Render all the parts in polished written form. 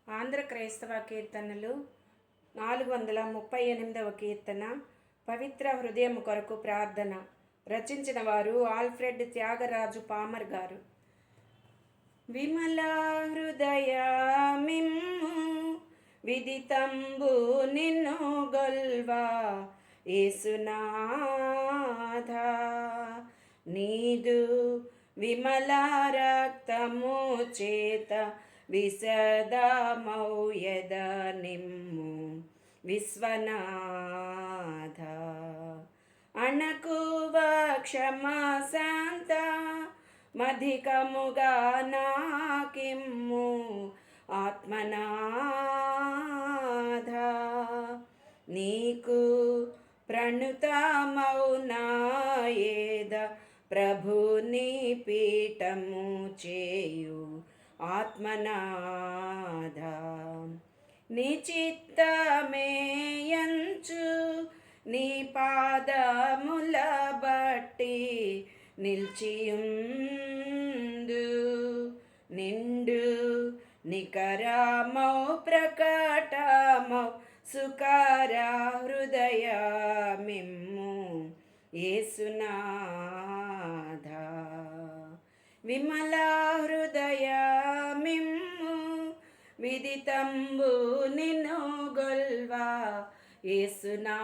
ఆంధ్ర క్రైస్తవ కీర్తనలు 438వ కీర్తన. పవిత్ర హృదయం కొరకు ప్రార్థన. రచించిన వారు ఆల్ఫ్రెడ్ త్యాగరాజు పామర్ గారు. విమల హృదయమిమ్ము విదితంబు నిన్ను గొల్వా యేసునాథ, నీదు విమల రక్తము చేత విశదమౌయద నిమ్ము విశ్వనాథ. అణకువ క్షమా శాంత మధికముగా నాకిమ్ము ఆత్మనాథ. నీకు ప్రణుతమౌనాయేద ప్రభుని పీఠము చేయు ఆత్మనాథ. నీ చిత్తమేయంచు నీ పాదముల బట్టి నిల్చియుందు. నిండు నికరమౌ ప్రకటమౌ సుకర హృదయమిమ్ము యేసునాథ. విమల హృదయమిమ్ము విదితంబు నిన్ను గొల్వా యేసునాథ.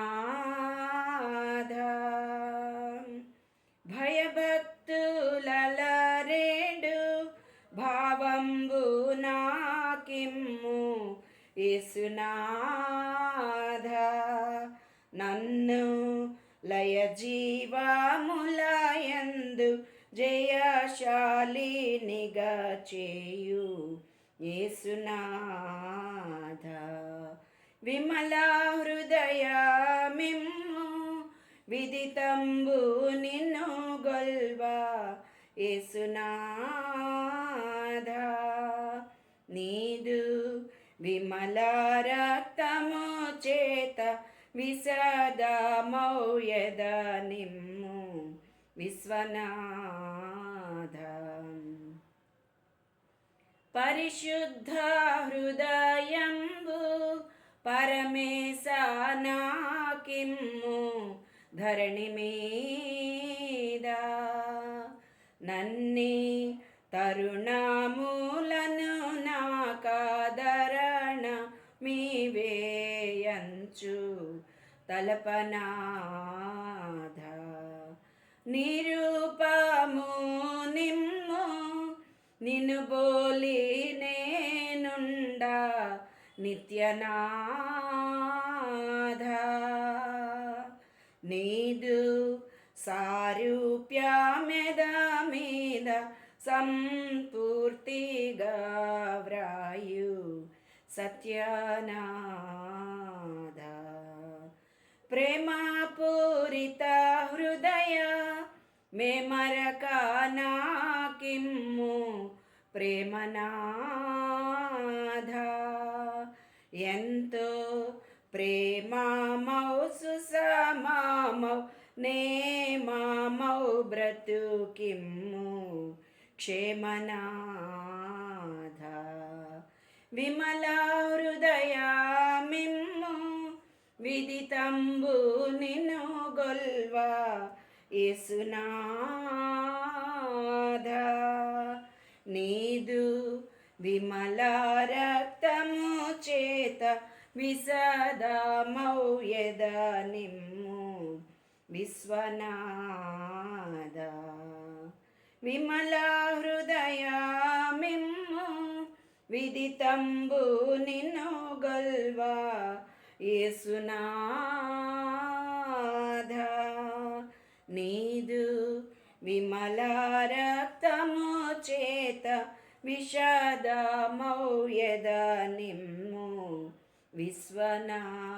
భయభక్తులరేడు భావంబు నాకిమ్ము యేసునాథ. నన్ను లయ జీవములయందు జయశాలినిగా చేయు యేసునాథ. విమల హృదయమిమ్ము విదితంబు నిన్ను గొల్వా యేసునాథ. నీదు విమల రక్తము చేత విశదమౌయద నిమ్ము విశ్వనాథ. పరిశుద్ధ హృదయంబు పరమేశ నాకిమ్ము ధరణి మీద. నన్ని తరుణములను నాకాదరణ మీవేయంచు తలపనాథ. నిరూపము నిమ్ము నిన్ను బోలి నేనుండ నిత్యనాథ. నీదు సారూప్యమెద మీద సంపూర్తిగా వ్రాయు సత్యనాథ. ప్రేమపూరిత హృదయ మేమరక నాకిమ్ము ప్రేమనాథ. ఎంతో ప్రేమమౌ సుసమమౌ నేమమౌ బ్రతుకిమ్ము క్షేమనాథ. విమల హృదయమిమ్ము విదితంబు నిన్ను గొల్వా యేసునాథ. నీదు విమల రక్తము చేత విశదమౌయద నిమ్ము విశ్వనాథ. విమల హృదయమిమ్ము విదితంబు నిన్ను గొల్వా యేసునాథ. నీదు విమల రక్తము చేత విశదమౌయద నిమ్ము విశ్వనాథ.